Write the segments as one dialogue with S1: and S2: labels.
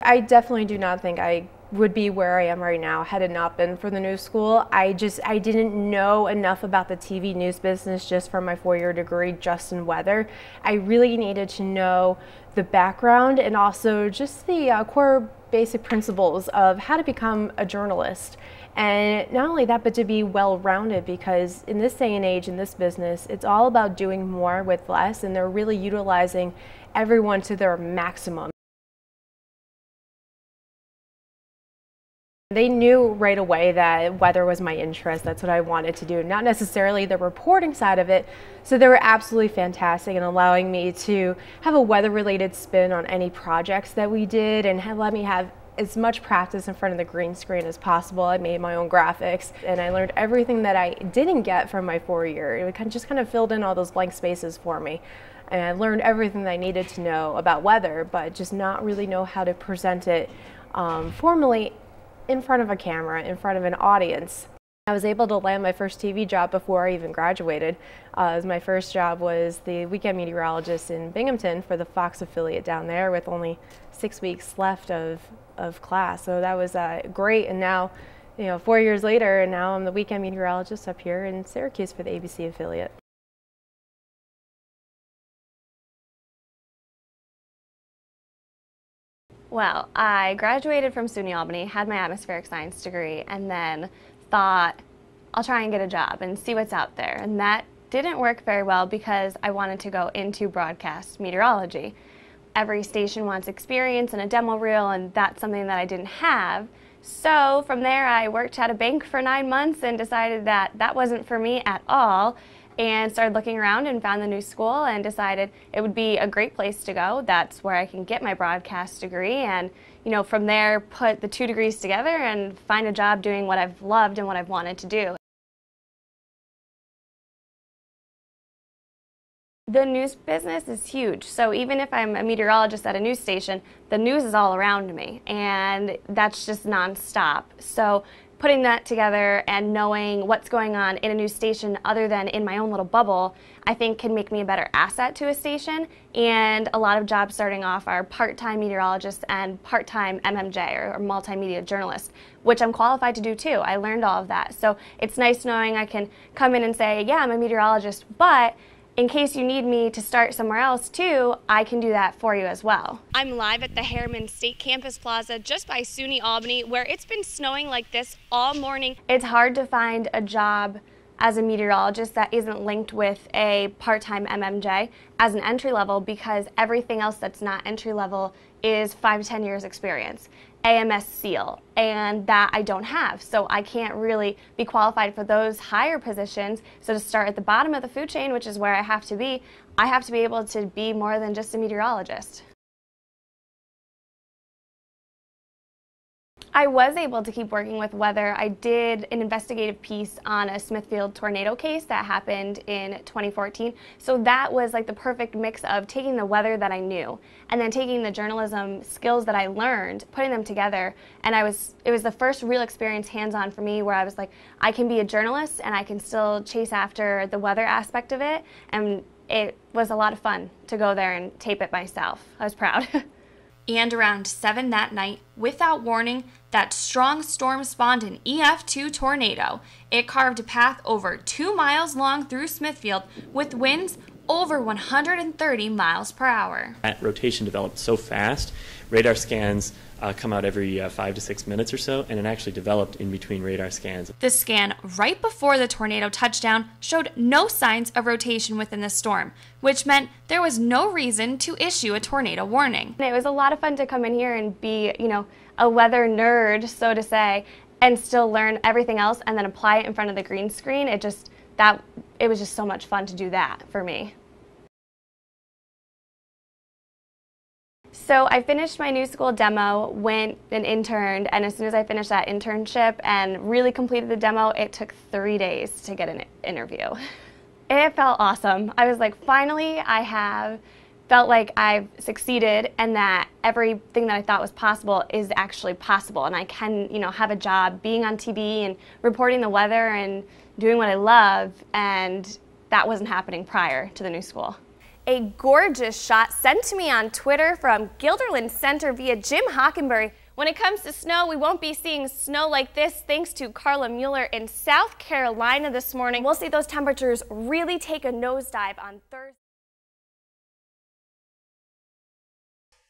S1: I definitely do not think I would be where I am right now had it not been for the news school. I didn't know enough about the TV news business just from my 4-year degree just in weather. I really needed to know the background and also just the core basic principles of how to become a journalist. And not only that, but to be well-rounded, because in this day and age, in this business, it's all about doing more with less, and they're really utilizing everyone to their maximum. They knew right away that weather was my interest. That's what I wanted to do, not necessarily the reporting side of it. So they were absolutely fantastic in allowing me to have a weather-related spin on any projects that we did, and let me have as much practice in front of the green screen as possible. I made my own graphics, and I learned everything that I didn't get from my 4-year. It just kind of filled in all those blank spaces for me. And I learned everything that I needed to know about weather, but just not really know how to present it formally in front of a camera, in front of an audience. I was able to land my first TV job before I even graduated. My first job was the weekend meteorologist in Binghamton for the Fox affiliate down there, with only 6 weeks left of class. So that was great. And now, 4 years later, and now I'm the weekend meteorologist up here in Syracuse for the ABC affiliate.
S2: Well, I graduated from SUNY Albany, had my atmospheric science degree, and then thought I'll try and get a job and see what's out there. And that didn't work very well because I wanted to go into broadcast meteorology. Every station wants experience and a demo reel, and that's something that I didn't have. So from there, I worked at a bank for 9 months and decided that that wasn't for me at all, and started looking around and found the new school and decided it would be a great place to go. That's where I can get my broadcast degree, and from there put the 2 degrees together and find a job doing what I've loved and what I've wanted to do. The news business is huge, so even if I'm a meteorologist at a news station, the news is all around me, and that's just nonstop. So putting that together and knowing what's going on in a news station other than in my own little bubble, I think can make me a better asset to a station. And a lot of jobs starting off are part-time meteorologists and part-time MMJ, or multimedia journalists, which I'm qualified to do too. I learned all of that. So it's nice knowing I can come in and say, yeah, I'm a meteorologist, but in case you need me to start somewhere else too, I can do that for you as well. I'm live at the Harriman State Campus Plaza just by SUNY Albany, where it's been snowing like this all morning. It's hard to find a job as a meteorologist that isn't linked with a part-time MMJ as an entry level, because everything else that's not entry level is 5 to 10 years experience. AMS seal, and that I don't have, so I can't really be qualified for those higher positions. So to start at the bottom of the food chain, which is where I have to be able to be more than just a meteorologist. I was able to keep working with weather. I did an investigative piece on a Smithfield tornado case that happened in 2014. So that was like the perfect mix of taking the weather that I knew and then taking the journalism skills that I learned, putting them together. And it was the first real experience hands-on for me where I was like, I can be a journalist and I can still chase after the weather aspect of it. And it was a lot of fun to go there and tape it myself. I was proud.
S3: And around 7 that night, without warning, that strong storm spawned an EF2 tornado. It carved a path over 2 miles long through Smithfield with winds over 130 miles per hour.
S4: That rotation developed so fast. Radar scans come out every 5 to 6 minutes or so, and it actually developed in between radar scans.
S3: The scan right before the tornado touchdown showed no signs of rotation within the storm, which meant there was no reason to issue a tornado warning.
S2: It was a lot of fun to come in here and be, a weather nerd, so to say, and still learn everything else and then apply it in front of the green screen. It was just so much fun to do that for me. So I finished my new school demo, went and interned, and as soon as I finished that internship and really completed the demo, it took 3 days to get an interview. It felt awesome. I was like, finally felt like I've succeeded, and that everything that I thought was possible is actually possible, and I can, have a job being on TV and reporting the weather and doing what I love, and that wasn't happening prior to the new school. A gorgeous shot sent to me on Twitter from Guilderland Center via Jim Hockenberry. When it comes to snow, we won't be seeing snow like this thanks to Carla Mueller in South Carolina this morning. We'll see those temperatures really take a nosedive on Thursday.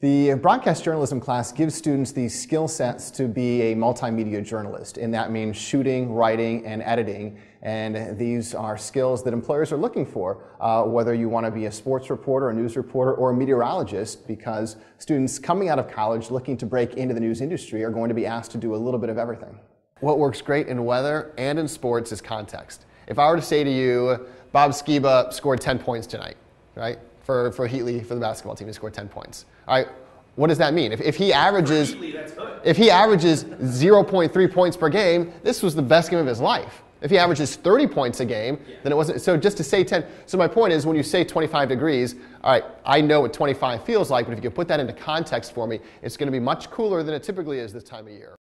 S5: The broadcast journalism class gives students these skill sets to be a multimedia journalist, and that means shooting, writing, and editing. And these are skills that employers are looking for, whether you want to be a sports reporter, a news reporter, or a meteorologist, because students coming out of college looking to break into the news industry are going to be asked to do a little bit of everything.
S6: What works great in weather and in sports is context. If I were to say to you, Bob Skiba scored 10 points tonight, right? For Heatley, for the basketball team, he scored 10 points. All right, what does that mean? If he averages 0.3 points per game, this was the best game of his life. If he averages 30 points a game, then it wasn't. So just to say 10, so my point is when you say 25 degrees, all right, I know what 25 feels like, but if you can put that into context for me, it's going to be much cooler than it typically is this time of year.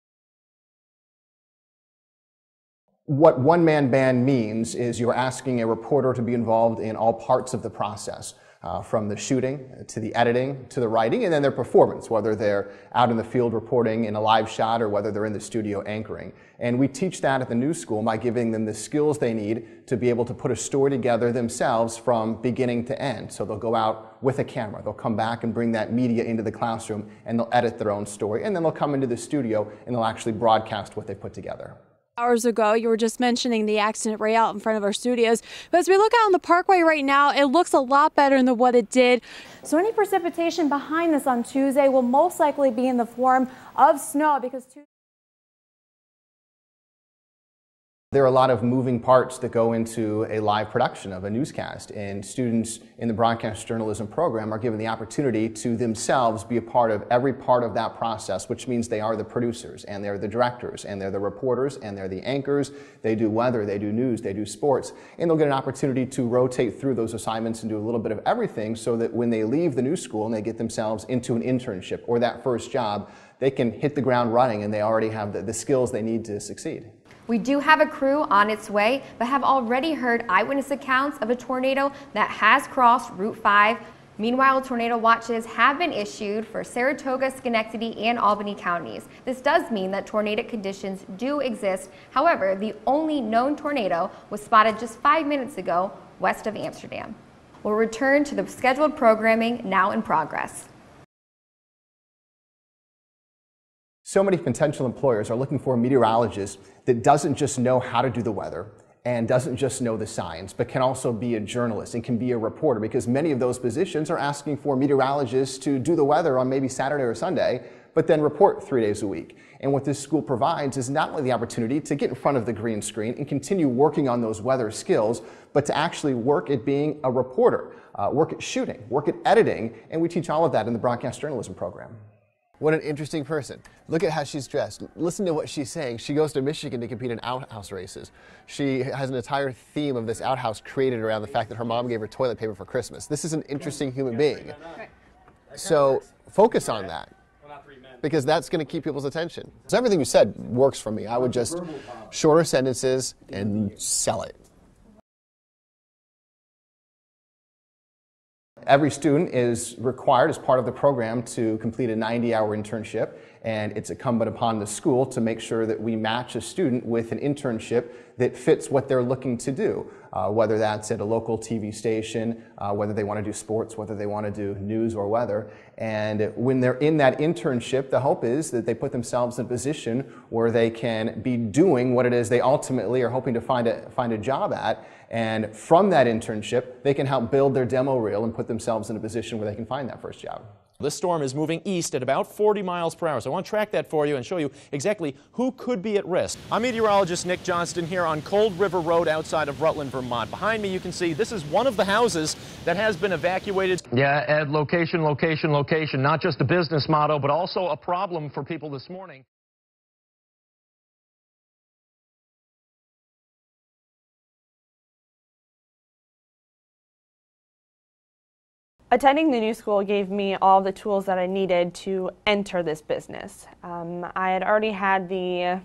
S5: What one-man band means is you're asking a reporter to be involved in all parts of the process, from the shooting to the editing to the writing, and then their performance, whether they're out in the field reporting in a live shot or whether they're in the studio anchoring. And we teach that at the news school by giving them the skills they need to be able to put a story together themselves from beginning to end. So they'll go out with a camera, they'll come back and bring that media into the classroom, and they'll edit their own story, and then they'll come into the studio and they'll actually broadcast what they put together.
S7: Hours ago, you were just mentioning the accident right out in front of our studios. But as we look out on the parkway right now, it looks a lot better than what it did. So any precipitation behind this on Tuesday will most likely be in the form of snow because
S5: there are a lot of moving parts that go into a live production of a newscast, and students in the broadcast journalism program are given the opportunity to themselves be a part of every part of that process, which means they are the producers, and they're the directors, and they're the reporters, and they're the anchors. They do weather, they do news, they do sports, and they'll get an opportunity to rotate through those assignments and do a little bit of everything so that when they leave the news school and they get themselves into an internship or that first job, they can hit the ground running and they already have the skills they need to succeed.
S8: We do have a crew on its way, but have already heard eyewitness accounts of a tornado that has crossed Route 5. Meanwhile, tornado watches have been issued for Saratoga, Schenectady, and Albany counties. This does mean that tornadic conditions do exist. However, the only known tornado was spotted just 5 minutes ago west of Amsterdam. We'll return to the scheduled programming now in progress.
S5: So many potential employers are looking for a meteorologist that doesn't just know how to do the weather and doesn't just know the science, but can also be a journalist and can be a reporter, because many of those positions are asking for meteorologists to do the weather on maybe Saturday or Sunday, but then report 3 days a week. And what this school provides is not only the opportunity to get in front of the green screen and continue working on those weather skills, but to actually work at being a reporter, work at shooting, work at editing, and we teach all of that in the broadcast journalism program.
S6: What an interesting person. Look at how she's dressed. Listen to what she's saying. She goes to Michigan to compete in outhouse races. She has an entire theme of this outhouse created around the fact that her mom gave her toilet paper for Christmas. This is an interesting human being. So focus on that, because that's going to keep people's attention. So everything you said works for me. I would just shorter sentences and sell it.
S5: Every student is required as part of the program to complete a 90-hour internship, and it's incumbent upon the school to make sure that we match a student with an internship that fits what they're looking to do, whether that's at a local TV station, whether they want to do sports, whether they want to do news or weather. And when they're in that internship, the hope is that they put themselves in a position where they can be doing what it is they ultimately are hoping to find a job at. And from that internship, they can help build their demo reel and put themselves in a position where they can find that first job.
S9: This storm is moving east at about 40 miles per hour, so I want to track that for you and show you exactly who could be at risk. I'm meteorologist Nick Johnston here on Cold River Road outside of Rutland, Vermont. Behind me you can see this is one of the houses that has been evacuated.
S10: Yeah, Ed, location, location, location. Not just a business motto, but also a problem for people this morning.
S11: Attending the new school gave me all the tools that I needed to enter this business. I had already had the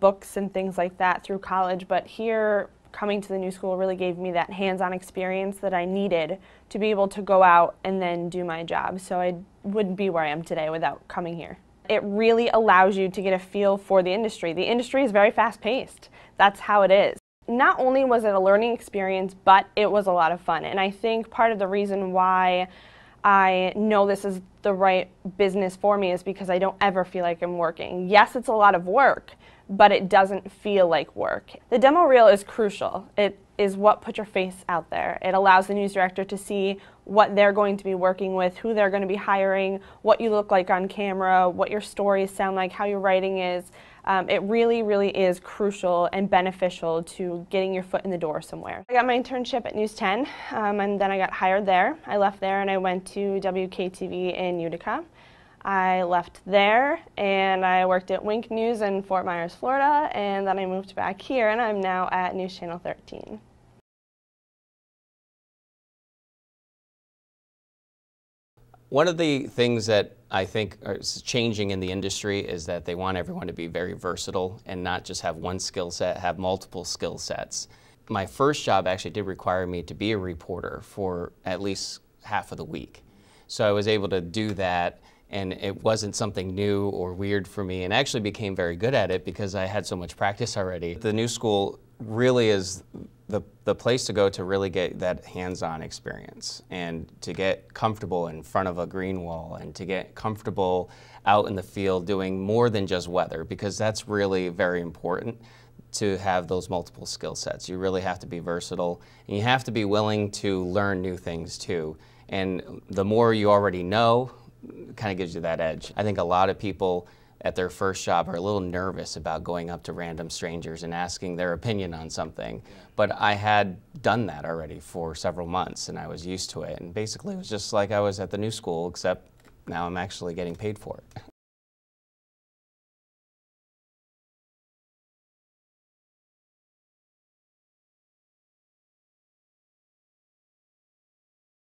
S11: books and things like that through college, but here coming to the new school really gave me that hands-on experience that I needed to be able to go out and then do my job. So I wouldn't be where I am today without coming here. It really allows you to get a feel for the industry. The industry is very fast-paced. That's how it is. Not only was it a learning experience, but it was a lot of fun. And I think part of the reason why I know this is the right business for me is because I don't ever feel like I'm working. Yes, it's a lot of work, but it doesn't feel like work. The demo reel is crucial. It is what puts your face out there. It allows the news director to see what they're going to be working with, who they're going to be hiring, what you look like on camera, what your stories sound like, how your writing is. It really, really is crucial and beneficial to getting your foot in the door somewhere. I got my internship at News 10, and then I got hired there. I left there and I went to WKTV in Utica. I left there and I worked at Wink News in Fort Myers, Florida, and then I moved back here and I'm now at News Channel 13.
S12: One of the things that I think is changing in the industry is that they want everyone to be very versatile and not just have one skill set, have multiple skill sets. My first job actually did require me to be a reporter for at least half of the week. So I was able to do that, and it wasn't something new or weird for me, and I actually became very good at it because I had so much practice already. The new school really is the place to go to really get that hands-on experience and to get comfortable in front of a green wall and to get comfortable out in the field doing more than just weather, because that's really very important to have those multiple skill sets. You really have to be versatile, and you have to be willing to learn new things too. And the more you already know, kind of gives you that edge. I think a lot of people at their first job are a little nervous about going up to random strangers and asking their opinion on something. But I had done that already for several months and I was used to it. And basically it was just like I was at the new school, except now I'm actually getting paid for it.